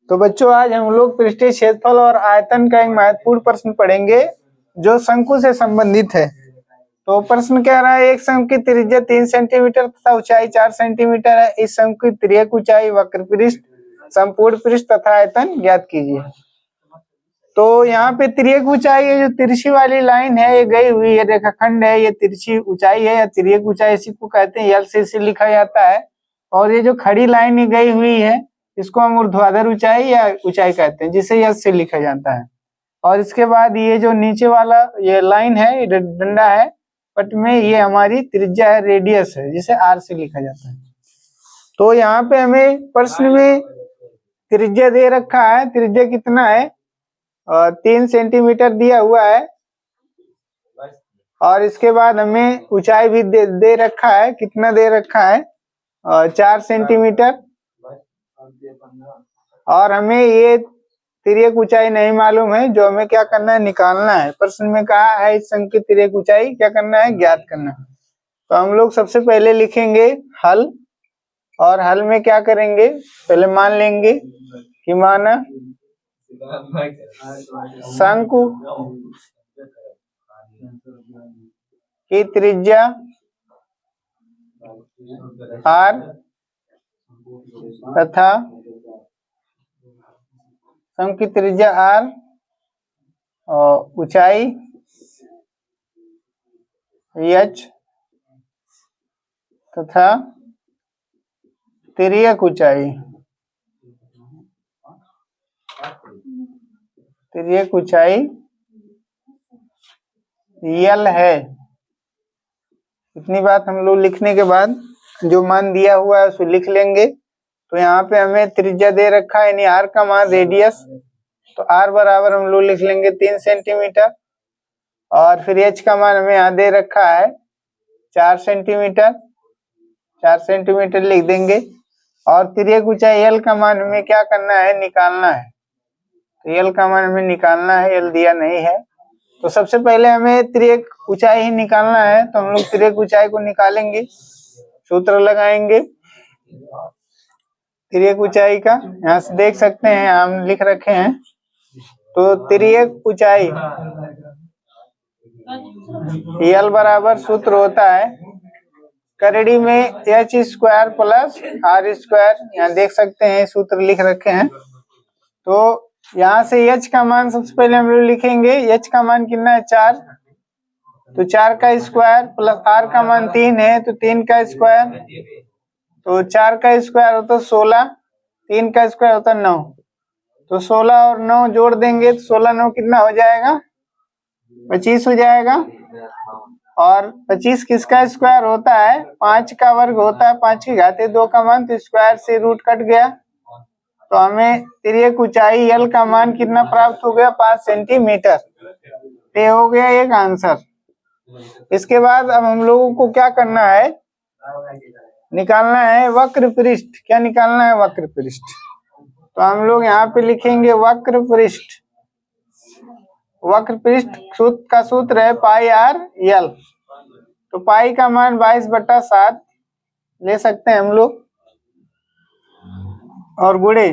तो बच्चों आज हम लोग पृष्ठीय क्षेत्रफल और आयतन का एक महत्वपूर्ण प्रश्न पढ़ेंगे जो शंकु से संबंधित है। तो प्रश्न कह रहा है एक शंकु की त्रिज्या 3 सेंटीमीटर तथा ऊंचाई 4 सेंटीमीटर है। इस शंकु की तिर्यक ऊंचाई, वक्र पृष्ठ, संपूर्ण पृष्ठ तथा आयतन ज्ञात कीजिए। तो यहाँ पे तिर्यक ऊंचाई है, जो तिरछी वाली लाइन है ये गई हुई है, रेखाखंड है, ये तिरछी ऊंचाई है या तिर्यक ऊंचाई इसी को कहते हैं, यल से इसे लिखा जाता है। और ये जो खड़ी लाइन ये गई हुई है इसको हम ऊर्ध्वाधर ऊंचाई या ऊंचाई कहते हैं, जिसे यश से लिखा जाता है। और इसके बाद ये जो नीचे वाला ये लाइन है, ये डंडा है पट में, ये हमारी त्रिज्या है, रेडियस है, जिसे आर से लिखा जाता है। तो यहाँ पे हमें प्रश्न में त्रिज्या दे रखा है, त्रिज्या कितना है, 3 सेंटीमीटर दिया हुआ है। और इसके बाद हमें ऊंचाई भी दे रखा है, कितना दे रखा है, 4 सेंटीमीटर। और हमें ये तिर्यक ऊंचाई नहीं मालूम है, जो हमें क्या करना है, निकालना है। प्रश्न में कहा है इस शंकु की तिर्यक ऊंचाई क्या करना है, ज्ञात करना है। तो हम लोग सबसे पहले लिखेंगे हल, और हल में क्या करेंगे, पहले मान लेंगे कि माना शंकु की त्रिज्या r तथा शंकु की त्रिज्या r और ऊंचाई h तथा तिर्यक ऊंचाई यल है। इतनी बात हम लोग लिखने के बाद जो मान दिया हुआ है उसको लिख लेंगे। तो यहाँ पे हमें त्रिज्या दे रखा है, यानी आर का मान, रेडियस, तो आर बराबर हम लोग लिख लेंगे 3 सेंटीमीटर। और फिर एच का मान हमें यहाँ दे रखा है 4 सेंटीमीटर, 4 सेंटीमीटर लिख देंगे। और तिर्यक ऊंचाई एल का मान हमें क्या करना है, निकालना है। तो एल का मान हमें निकालना है, एल दिया नहीं है। तो सबसे पहले हमें तिर्यक ऊंचाई ही निकालना है, तो हम लोग तिर्यक ऊंचाई को निकालेंगे, सूत्र लगाएंगे तिर्यक ऊंचाई का। यहाँ से देख सकते हैं हम लिख रखे हैं। तो तिर्यक ऊंचाई यल बराबर सूत्र होता है करड़ी में H square plus R square. यहाँ देख सकते हैं सूत्र लिख रखे हैं। तो यहाँ से एच का मान सबसे पहले हम लोग लिखेंगे, एच का मान कितना है, 4, तो 4 का स्क्वायर प्लस आर का मान 3 है तो 3 का स्क्वायर, तो 4 का स्क्वायर होता 16, 3 का स्क्वायर होता 9, तो 16 और 9 जोड़ देंगे तो 16 9 कितना हो जाएगा, 25 हो जाएगा। और 25 किसका स्क्वायर होता है, 5 का वर्ग होता है, 5 की घाते 2 का मान, तो स्क्वायर से रूट कट गया। तो हमें तिर्यक ऊंचाई यल का मान कितना प्राप्त हो गया, 5 सेंटीमीटर। ये हो गया एक आंसर। इसके बाद अब हम लोगों को क्या करना है, निकालना है वक्र पृष्ठ। क्या निकालना है, वक्र पृष्ठ। तो हम लोग यहाँ पे लिखेंगे वक्र पृष्ठ। वक्र पृष्ठ सूत्र का सूत्र है पाई आर यल। तो पाई का मान 22/7 ले सकते हैं हम लोग, और गुणे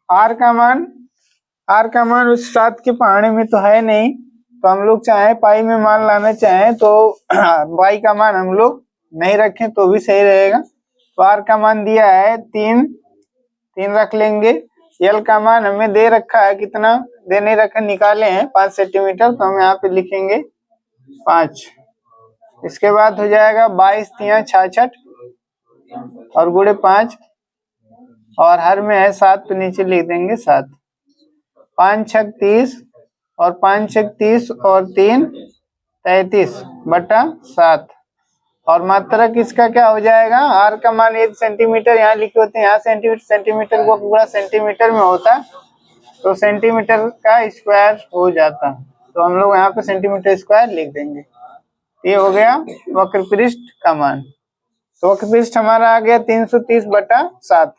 आर का मान उस 7 के पहाड़े में तो है नहीं, तो हम लोग चाहे पाई में मान लाना चाहें तो पाई का मान हम लोग नहीं रखें तो भी सही रहेगा। तो आर का मान दिया है 3 रख लेंगे। यल का मान हमें दे रखा है, कितना दे नहीं रखा, निकाले हैं 5 सेंटीमीटर, तो हम यहाँ पे लिखेंगे 5। इसके बाद हो जाएगा 22 3 66 और गुणे 5, और हर में है 7 तो नीचे लिख देंगे 7। 5 6 30 और 5 6 30 और 3 33/7। और मात्रक इसका क्या हो जाएगा, आर का मान 1 सेंटीमीटर यहाँ लिखे होते हैं, यहाँ सेंटीमीटर को पूरा सेंटीमीटर में होता, तो सेंटीमीटर का स्क्वायर हो जाता, तो हम लोग यहाँ पे सेंटीमीटर स्क्वायर लिख देंगे। ये हो गया वक्र पृष्ठ का मान। तो वक्र पृष्ठ हमारा आ गया 330/7।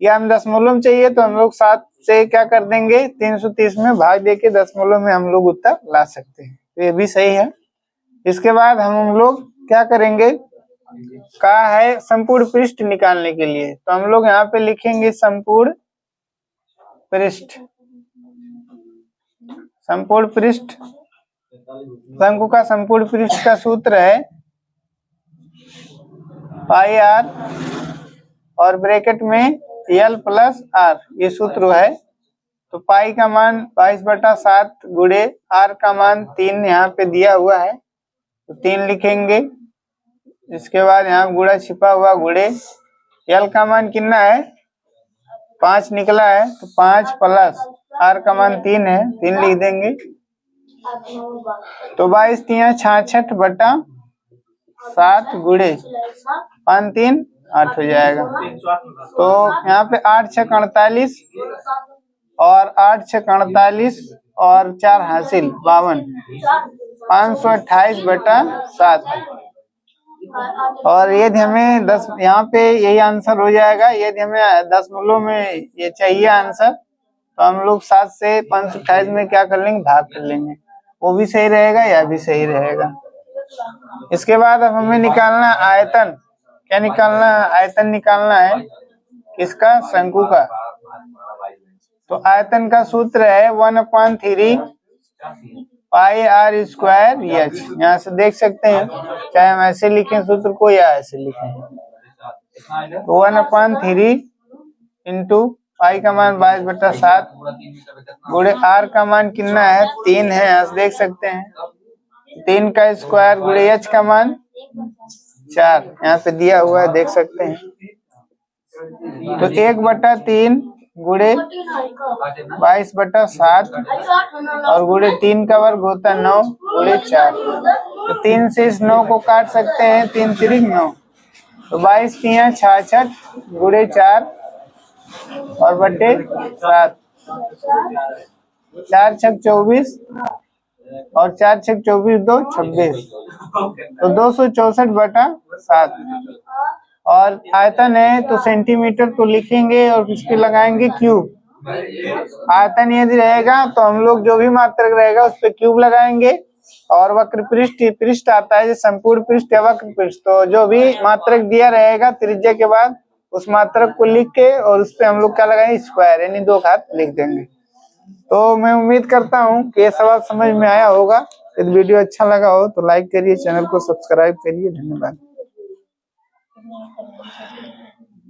या हम दशमलव में चाहिए तो हम लोग 7 से क्या कर देंगे, 330 में भाग देके दशमलव में हम लोग उत्तर ला सकते हैं, तो ये भी सही है। इसके बाद हम लोग क्या करेंगे, कहा है संपूर्ण पृष्ठ निकालने के लिए, तो हम लोग यहाँ पे लिखेंगे संपूर्ण पृष्ठ, संपूर्ण पृष्ठ, शंकु का संपूर्ण पृष्ठ का सूत्र है पाई आर और ब्रैकेट में एल प्लस आर, ये सूत्र है। तो पाई का मान 22/7 गुणे आर का मान 3 यहाँ पे दिया हुआ है, तो 3 लिखेंगे। इसके बाद यहाँ गुणा छिपा हुआ गुणे, एल का मान कितना है 5 निकला है, तो 5 प्लस आर का मान 3 है, 3 लिख देंगे। तो 22 3 66/7 गुणे 5 3 8 हो जाएगा। तो यहाँ पे 8 6 48 और 8 6 48 और 4 हासिल 52, 528/7। और यदि हमें 10 यहाँ पे यही आंसर हो जाएगा। यदि हमें दशमलव में ये चाहिए आंसर, तो हम लोग 7 से 528 में क्या कर लेंगे, भाग कर लेंगे, वो भी सही रहेगा, या भी सही रहेगा। इसके बाद अब हमें निकालना आयतन। क्या निकालना, आयतन निकालना है किसका, शंकु का। तो आयतन का सूत्र है 1/3 पाई आर स्क्वायर एच। यहाँ से देख सकते हैं, चाहे हम ऐसे लिखें सूत्र को या ऐसे लिखें। तो 1/3 इंटू पाई का मान 22/7 गुणे आर का मान कितना है 3 है, यहाँ से देख सकते हैं। 3 का स्क्वायर गुणे एच का मान 4, यहाँ पे दिया हुआ है, देख सकते हैं। तो 1/3 गुणे 22/7 और गुणे 3 का वर्ग होता है 9 गुणे 4। तो 3 से इस 9 को काट सकते हैं, 3 3 9। तो 22 3 66 गुणे 4 और बटे 7, 4 6 24 और 4 6 24 2 26, तो 264/7। और आयतन है तो सेंटीमीटर तो लिखेंगे और इसके लगाएंगे क्यूब। आयतन यदि रहेगा तो हम लोग जो भी मात्रक रहेगा उस पर क्यूब लगाएंगे। और वक्र पृष्ठ, पृष्ठ आता है संपूर्ण पृष्ठ या वक्र पृष्ठ, तो जो भी मात्रक दिया रहेगा त्रिज्या के बाद उस मात्रक को लिख के और उस पर हम लोग क्या लगाएंगे, स्क्वायर यानी 2 घात लिख देंगे। तो मैं उम्मीद करता हूँ कि ये सवाल समझ में आया होगा। यदि वीडियो अच्छा लगा हो तो लाइक करिए, चैनल को सब्सक्राइब करिए। धन्यवाद।